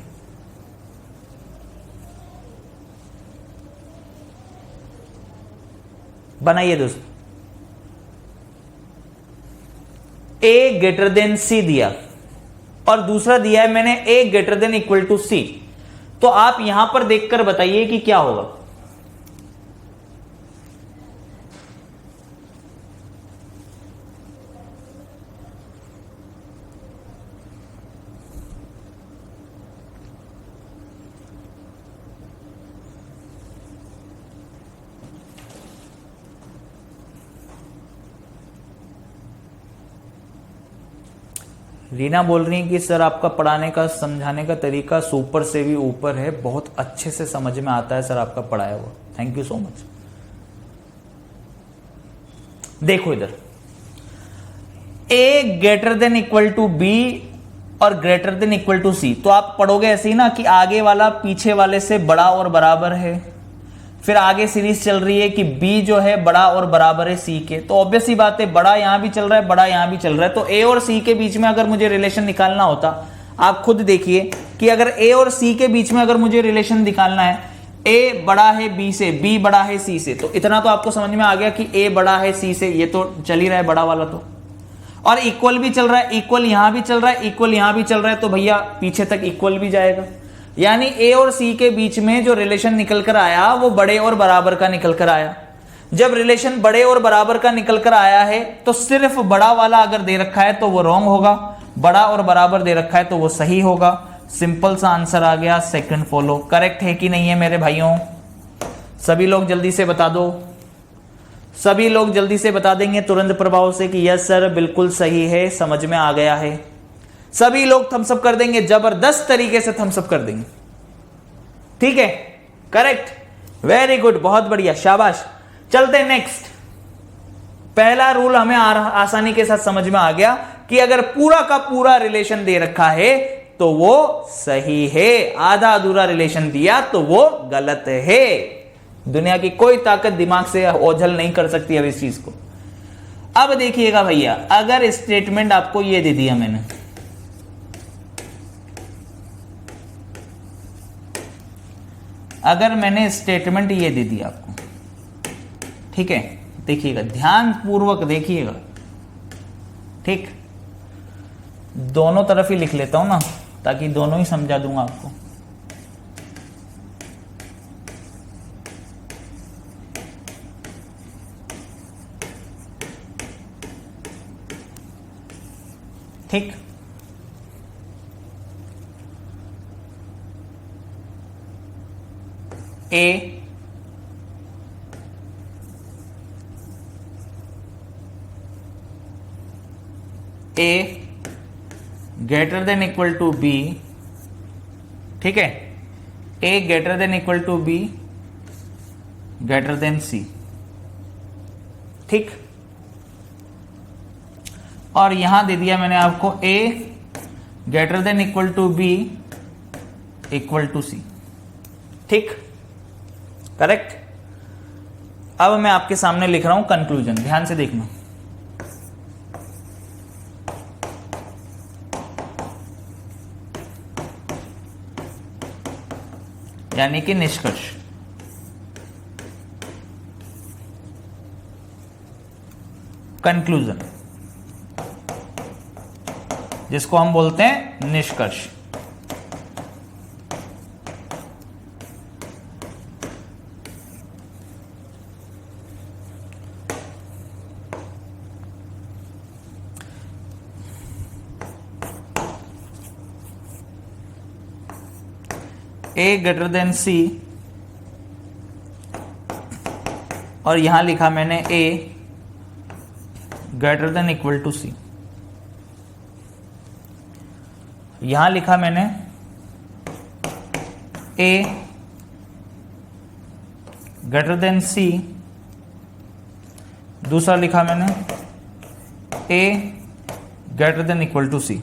बनाइए दोस्तों। ए ग्रेटर देन सी दिया और दूसरा दिया है मैंने ए greater than equal to C, तो आप यहां पर देखकर बताइए कि क्या होगा। रीना बोल रही है कि सर आपका पढ़ाने का समझाने का तरीका सुपर से भी ऊपर है, बहुत अच्छे से समझ में आता है सर आपका पढ़ाया हुआ, थैंक यू सो मच। देखो इधर, A greater than equal to B और greater than equal to C, तो आप पढ़ोगे ऐसे ही ना कि आगे वाला पीछे वाले से बड़ा और बराबर है। फिर आगे सीरीज चल रही है कि b जो है बड़ा और बराबर है c के, तो ऑब्वियस ही बात है बड़ा यहां भी चल रहा है, बड़ा यहां भी चल रहा है। तो a और c के बीच में अगर मुझे रिलेशन निकालना होता, आप खुद देखिए कि अगर a और c के बीच में अगर मुझे रिलेशन निकालना है, a बड़ा है b से, b बड़ा है c से, तो इतना तो आपको समझ में आ गया कि a बड़ा है c से, ये तो चल ही रहा है बड़ा वाला तो। और इक्वल भी चल रहा है, इक्वल यहां भी चल रहा है, इक्वल यहां भी चल रहा है, तो भैया पीछे तक इक्वल भी जाएगा। यानी ए और सी के बीच में जो रिलेशन निकल कर आया वो बड़े और बराबर का निकल कर आया। जब रिलेशन बड़े और बराबर का निकल कर आया है तो सिर्फ बड़ा वाला अगर दे रखा है तो वो रॉन्ग होगा, बड़ा और बराबर दे रखा है तो वो सही होगा। सिंपल सा आंसर आ गया, सेकंड फॉलो। करेक्ट है कि नहीं है मेरे भाइयों? सभी लोग जल्दी से बता दो, सभी लोग जल्दी से बता देंगे तुरंत प्रभाव से कि यस सर बिल्कुल सही है, समझ में आ गया है। सभी लोग थम्सअप कर देंगे, जबरदस्त तरीके से थम्सअप कर देंगे, ठीक है। करेक्ट, वेरी गुड, बहुत बढ़िया, शाबाश। चलते नेक्स्ट। पहला रूल हमें आसानी के साथ समझ में आ गया कि अगर पूरा का पूरा रिलेशन दे रखा है तो वो सही है, आधा अधूरा रिलेशन दिया तो वो गलत है। दुनिया की कोई ताकत दिमाग से ओझल नहीं कर सकती अब इस चीज को। अब देखिएगा भैया, अगर स्टेटमेंट आपको ये दे दिया मैंने, अगर मैंने स्टेटमेंट ये दे दिया आपको, ठीक है, देखिएगा ध्यान पूर्वक देखिएगा, ठीक, दोनों तरफ ही लिख लेता हूं ना ताकि दोनों ही समझा दूंगा आपको। ठीक, A greater than equal to B, ठीक है, A greater than equal to B greater than C, ठीक। और यहां दे दिया मैंने आपको A greater than equal to B equal to C। ठीक, करेक्ट। अब मैं आपके सामने लिख रहा हूं कंक्लूजन, ध्यान से देखना। यानी कि निष्कर्ष। कंक्लूजन जिसको हम बोलते हैं निष्कर्ष। A ग्रेटर देन C, और यहां लिखा मैंने A greater than equal to C। यहां लिखा मैंने A ग्रेटर देन C, दूसरा लिखा मैंने A greater than equal to C।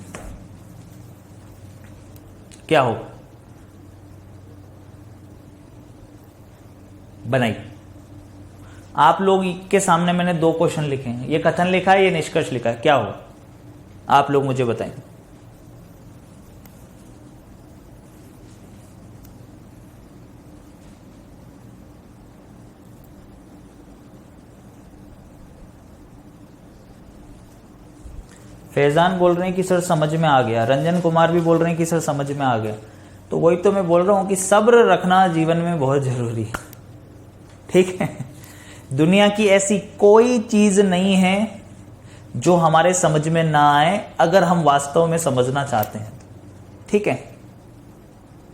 क्या हो बनाई। आप लोग के सामने मैंने 2 क्वेश्चन लिखे हैं, ये कथन लिखा है, ये निष्कर्ष लिखा है, क्या हो आप लोग मुझे बताएं। फैजान बोल रहे हैं कि सर समझ में आ गया, रंजन कुमार भी बोल रहे हैं कि सर समझ में आ गया। तो वही तो मैं बोल रहा हूं कि सब्र रखना जीवन में बहुत जरूरी है। ठीक है, दुनिया की ऐसी कोई चीज नहीं है जो हमारे समझ में ना आए अगर हम वास्तव में समझना चाहते हैं। ठीक है,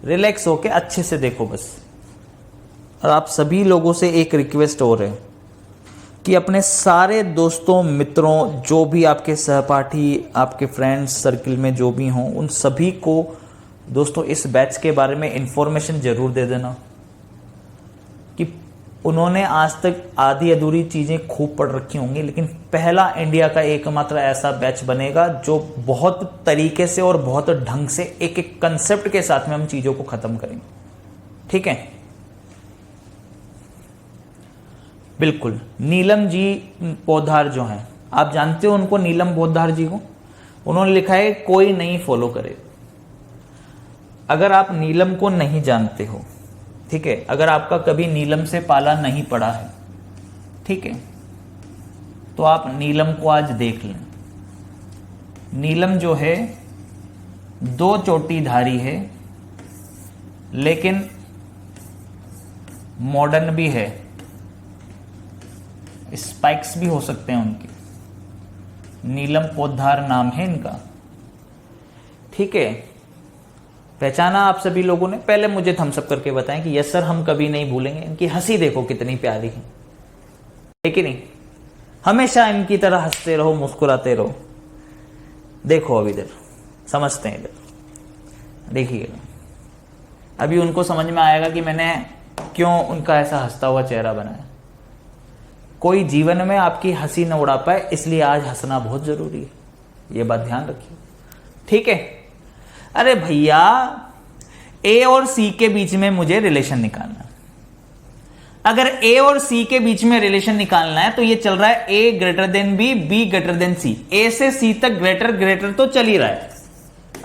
रिलैक्स होके अच्छे से देखो बस। और आप सभी लोगों से एक रिक्वेस्ट और है कि अपने सारे दोस्तों, मित्रों, जो भी आपके सहपाठी, आपके फ्रेंड्स सर्किल में जो भी हों, उन सभी को दोस्तों इस बैच के बारे में इंफॉर्मेशन जरूर दे देना कि उन्होंने आज तक आधी अधूरी चीजें खूब पढ़ रखी होंगी, लेकिन पहला इंडिया का एकमात्र ऐसा बैच बनेगा जो बहुत तरीके से और बहुत ढंग से एक एक कंसेप्ट के साथ में हम चीजों को खत्म करेंगे। ठीक है, बिल्कुल। नीलम जी पोद्दार जो हैं, आप जानते हो उनको, नीलम पोद्दार जी को, उन्होंने लिखा है कोई नहीं फॉलो करे। अगर आप नीलम को नहीं जानते हो, ठीक है, अगर आपका कभी नीलम से पाला नहीं पड़ा है, ठीक है, तो आप नीलम को आज देख लें। नीलम जो है 2 चोटीधारी है, लेकिन मॉडर्न भी है, स्पाइक्स भी हो सकते हैं उनके। नीलम पोद्दार नाम है इनका। ठीक है, पहचाना आप सभी लोगों ने। पहले मुझे थम्स अप करके बताएं कि यस सर हम कभी नहीं भूलेंगे। इनकी हंसी देखो कितनी प्यारी है, ठीक है नहीं? हमेशा इनकी तरह हंसते रहो, मुस्कुराते रहो। देखो अब इधर समझते हैं, इधर देखिएगा, अभी उनको समझ में आएगा कि मैंने क्यों उनका ऐसा हंसता हुआ चेहरा बनाया। कोई जीवन में आपकी हंसी न उड़ा पाए, इसलिए आज हंसना बहुत जरूरी है, ये बात ध्यान रखिए। ठीक है, अरे भैया ए और सी के बीच में मुझे रिलेशन निकालना है। अगर ए और सी के बीच में रिलेशन निकालना है तो ये चल रहा है A greater than B, B greater than C. A से सी तक ग्रेटर ग्रेटर तो चल ही रहा है।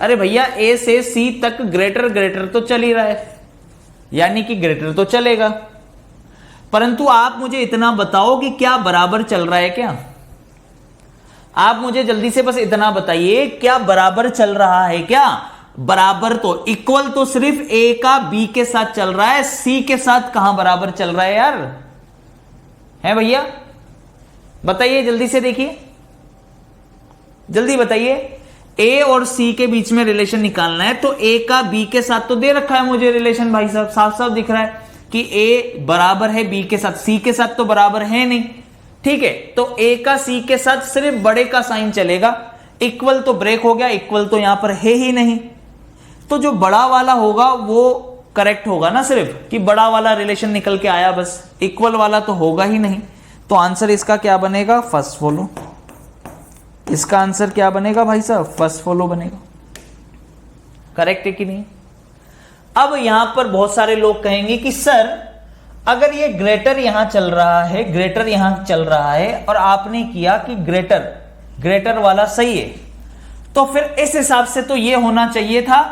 अरे भैया ए से सी तक ग्रेटर ग्रेटर तो चल ही रहा है, यानी कि ग्रेटर तो चलेगा, परंतु आप मुझे इतना बताओ कि क्या बराबर चल रहा है क्या? आप मुझे जल्दी से बस इतना बताइए, क्या बराबर चल रहा है क्या? बराबर तो इक्वल तो सिर्फ ए का बी के साथ चल रहा है, सी के साथ कहां बराबर चल रहा है यार? है भैया बताइए, जल्दी से देखिए, जल्दी बताइए। ए और सी के बीच में रिलेशन निकालना है तो ए का बी के साथ तो दे रखा है मुझे रिलेशन, भाई साहब साफ साफ दिख रहा है कि ए बराबर है बी के साथ, सी के साथ तो बराबर है नहीं। ठीक है, तो ए का सी के साथ सिर्फ बड़े का साइन चलेगा, इक्वल तो ब्रेक हो गया, इक्वल तो यहां पर है ही नहीं। तो जो बड़ा वाला होगा वो करेक्ट होगा ना, सिर्फ कि बड़ा वाला रिलेशन निकल के आया, बस इक्वल वाला तो होगा ही नहीं। तो आंसर इसका क्या बनेगा? First follow. इसका आंसर क्या बनेगा भाई साहब? फर्स्ट फॉलो बनेगा। करेक्ट है कि नहीं? अब यहां पर बहुत सारे लोग कहेंगे कि सर अगर ये ग्रेटर यहां चल रहा है, ग्रेटर यहां चल रहा है और आपने किया कि ग्रेटर वाला सही है, तो फिर इस हिसाब से तो ये होना चाहिए था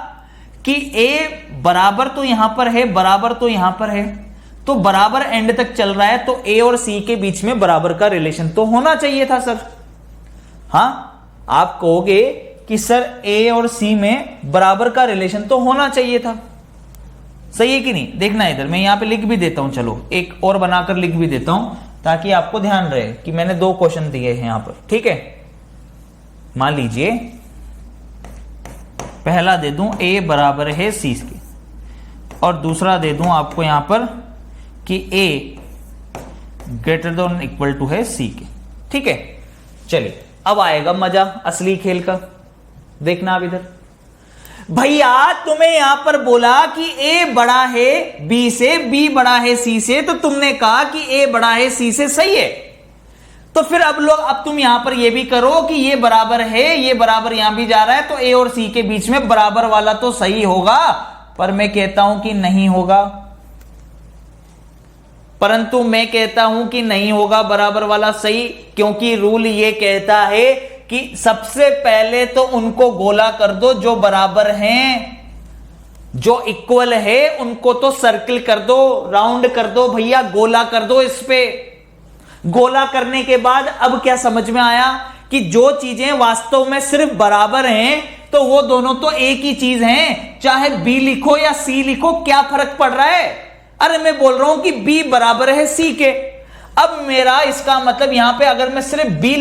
कि ए बराबर तो यहां पर है, बराबर तो यहां पर है, तो बराबर एंड तक चल रहा है, तो ए और सी के बीच में बराबर का रिलेशन तो होना चाहिए था सर। हां, आप कहोगे कि सर ए और सी में बराबर का रिलेशन तो होना चाहिए था, सही है कि नहीं? देखना इधर, मैं यहां पे लिख भी देता हूं, चलो एक और बनाकर लिख भी देता हूं ताकि आपको ध्यान रहे कि मैंने 2 क्वेश्चन दिए हैं यहां पर, ठीक है? मान लीजिए पहला दे दूं ए बराबर है सी के, और दूसरा दे दूं आपको यहां पर कि ए ग्रेटर देन इक्वल टू है सी के, ठीक है? चलिए अब आएगा मजा असली खेल का। देखना आप इधर, भैया तुम्हें यहां पर बोला कि ए बड़ा है बी से, बी बड़ा है सी से, तो तुमने कहा कि ए बड़ा है सी से, सही है? तो फिर अब तुम यहां पर ये भी करो कि ये बराबर है, ये बराबर यहां भी जा रहा है, तो ए और सी के बीच में बराबर वाला तो सही होगा, पर मैं कहता हूं कि नहीं होगा। परंतु मैं कहता हूं कि नहीं होगा बराबर वाला सही, क्योंकि रूल ये कहता है कि सबसे पहले तो उनको गोला कर दो जो बराबर हैं, जो इक्वल है उनको तो सर्किल कर दो, राउंड कर दो भैया, गोला कर दो। इस पे गोला करने के बाद अब क्या समझ में आया कि जो चीजें वास्तव में सिर्फ बराबर हैं तो वो दोनों तो एक ही चीज हैं, चाहे बी लिखो या सी लिखो, क्या फर्क पड़ रहा है? अरे मैं बोल रहा हूं कि बी बराबर है सी के। अब मेरा इसका मतलब यहां पे अगर मैं सिर्फ बी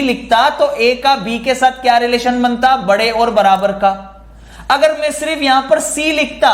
लिखता तो ए का बी के साथ क्या रिलेशन बनता? बड़े और बराबर का। अगर मैं सिर्फ यहां पर सी लिखता,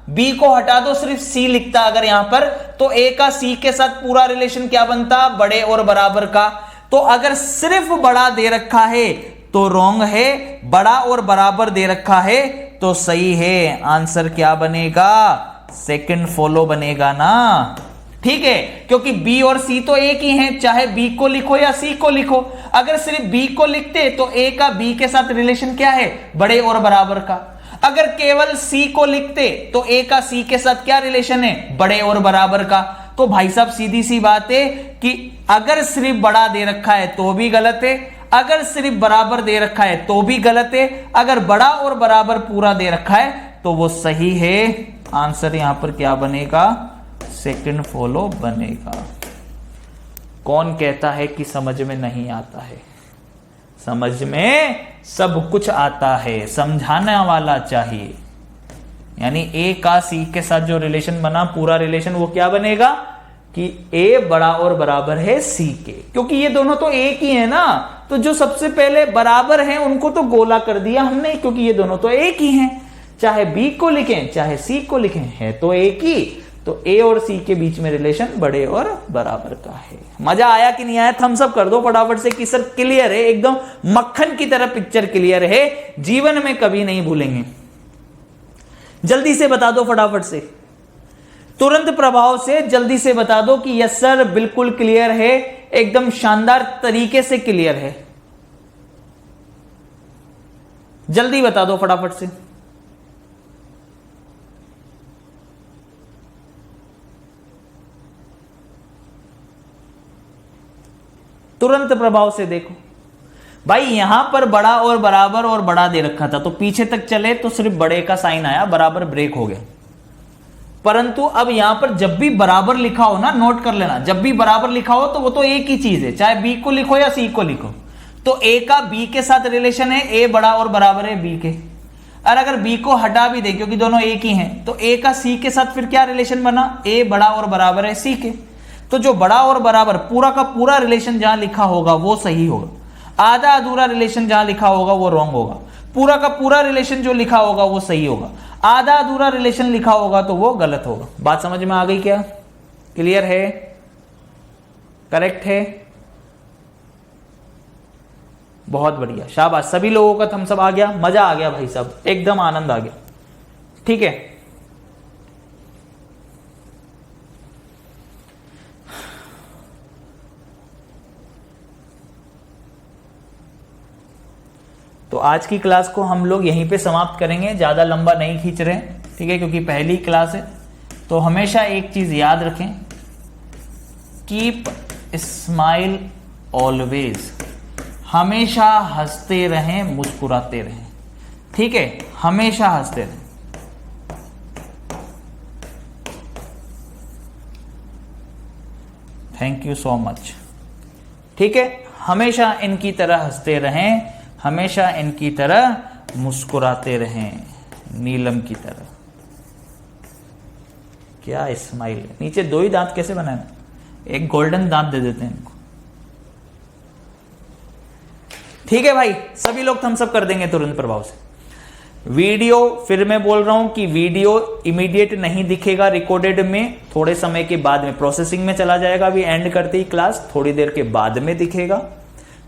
बी को हटा दो, सिर्फ सी लिखता अगर यहां पर, तो ए का सी के साथ पूरा रिलेशन क्या बनता? बड़े और बराबर का। तो अगर सिर्फ बड़ा दे रखा है तो रॉन्ग है, बड़ा और बराबर दे रखा है तो सही है। आंसर क्या बनेगा? सेकंड फॉलो बनेगा ना, ठीक है? क्योंकि बी और सी तो एक ही हैं, चाहे बी को लिखो या सी को लिखो। अगर सिर्फ बी को लिखते तो ए का बी के साथ रिलेशन क्या है? बड़े और बराबर का। अगर केवल सी को लिखते तो ए का सी के साथ क्या रिलेशन है? बड़े और बराबर का। तो भाई साहब सीधी सी बात है कि अगर सिर्फ बड़ा दे रखा है तो भी गलत है, अगर सिर्फ बराबर दे रखा है तो भी गलत है, अगर बड़ा और बराबर पूरा दे रखा है तो वो सही है। आंसर यहां पर क्या बनेगा? सेकंड फॉलो बनेगा। कौन कहता है कि समझ में नहीं आता है? समझ में सब कुछ आता है, समझाने वाला चाहिए। यानी ए का सी के साथ जो रिलेशन बना, पूरा रिलेशन, वो क्या बनेगा कि ए बड़ा और बराबर है सी के, क्योंकि ये दोनों तो एक ही है ना। तो जो सबसे पहले बराबर हैं उनको तो गोला कर दिया हमने, क्योंकि ये दोनों तो एक ही हैं, चाहे बी को लिखें चाहे सी को लिखें, है तो एक ही। तो ए और सी के बीच में रिलेशन बड़े और बराबर का है। मजा आया कि नहीं आया? थम्स अप कर दो फटाफट से कि सर क्लियर है, एकदम मक्खन की तरह पिक्चर क्लियर है, जीवन में कभी नहीं भूलेंगे। जल्दी से बता दो फटाफट से, तुरंत प्रभाव से जल्दी से बता दो कि यस सर बिल्कुल क्लियर है, एकदम शानदार तरीके से क्लियर है। जल्दी बता दो फटाफट से। तुरंत प्रभाव से देखो भाई, यहां पर बड़ा और बराबर और बड़ा दे रखा था, तो पीछे तक चले तो सिर्फ बड़े का साइन आया, बराबर ब्रेक हो गया। परंतु अब यहां पर जब भी बराबर लिखा हो ना, नोट कर लेना, जब भी बराबर लिखा हो तो वो तो एक ही चीज है, चाहे बी को लिखो या सी को लिखो। तो ए का बी के साथ रिलेशन है, ए बड़ा और बराबर है बी के। और अगर बी को हटा भी दे, क्योंकि दोनों एक ही हैं, तो ए का सी के साथ फिर क्या रिलेशन बना? ए बड़ा और बराबर है सी के। तो जो बड़ा और बराबर पूरा का पूरा रिलेशन जहां लिखा होगा वो सही होगा, आधा अधूरा रिलेशन जहां लिखा होगा वो रॉन्ग होगा, पूरा का पूरा रिलेशन जो लिखा होगा वो सही होगा, आधा अधूरा रिलेशन लिखा होगा तो वो गलत होगा। बात समझ में आ गई क्या? क्लियर है? करेक्ट है? बहुत बढ़िया, शाबाश। सभी लोगों का थम्स अप आ गया, मजा आ गया भाई साहब, एकदम आनंद आ गया। ठीक है, तो आज की क्लास को हम लोग यहीं पे समाप्त करेंगे, ज़्यादा लंबा नहीं खींच रहे हैं, ठीक है, क्योंकि पहली क्लास है। तो हमेशा एक चीज़ याद रखें, कीप स्माइल ऑलवेज, हमेशा हंसते रहें, मुस्कुराते रहें, ठीक है, हमेशा हंसते रहें। थैंक यू सो मच, ठीक है, हमेशा इनकी तरह हंसते रहें, हमेशा इनकी तरह मुस्कुराते रहें, नीलम की तरह। क्या स्माइल है, नीचे 2 ही दांत कैसे बनाए, एक गोल्डन दांत दे देते हैं इनको, ठीक है भाई। सभी लोग थम्स अप कर देंगे तुरंत प्रभाव से। वीडियो, फिर मैं बोल रहा हूं कि वीडियो इमीडिएट नहीं दिखेगा रिकॉर्डेड में, थोड़े समय के बाद में प्रोसेसिंग में चला जाएगा। अभी एंड करते ही क्लास थोड़ी देर के बाद में दिखेगा,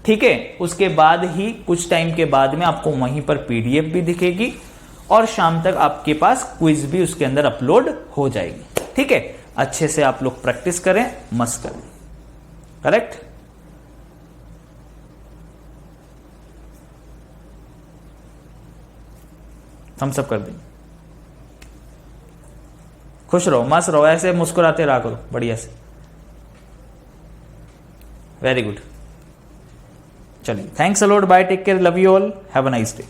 ठीक है। उसके बाद ही कुछ टाइम के बाद में आपको वहीं पर पीडीएफ भी दिखेगी और शाम तक आपके पास क्विज भी उसके अंदर अपलोड हो जाएगी, ठीक है। अच्छे से आप लोग प्रैक्टिस करें, मस्त करें, करेक्ट। थम्स अप कर दें, खुश रहो, मस्त रहो, ऐसे मुस्कुराते रहा करो बढ़िया से। वेरी गुड, चलिए, thanks a lot, bye, take care, love you all, have a nice day.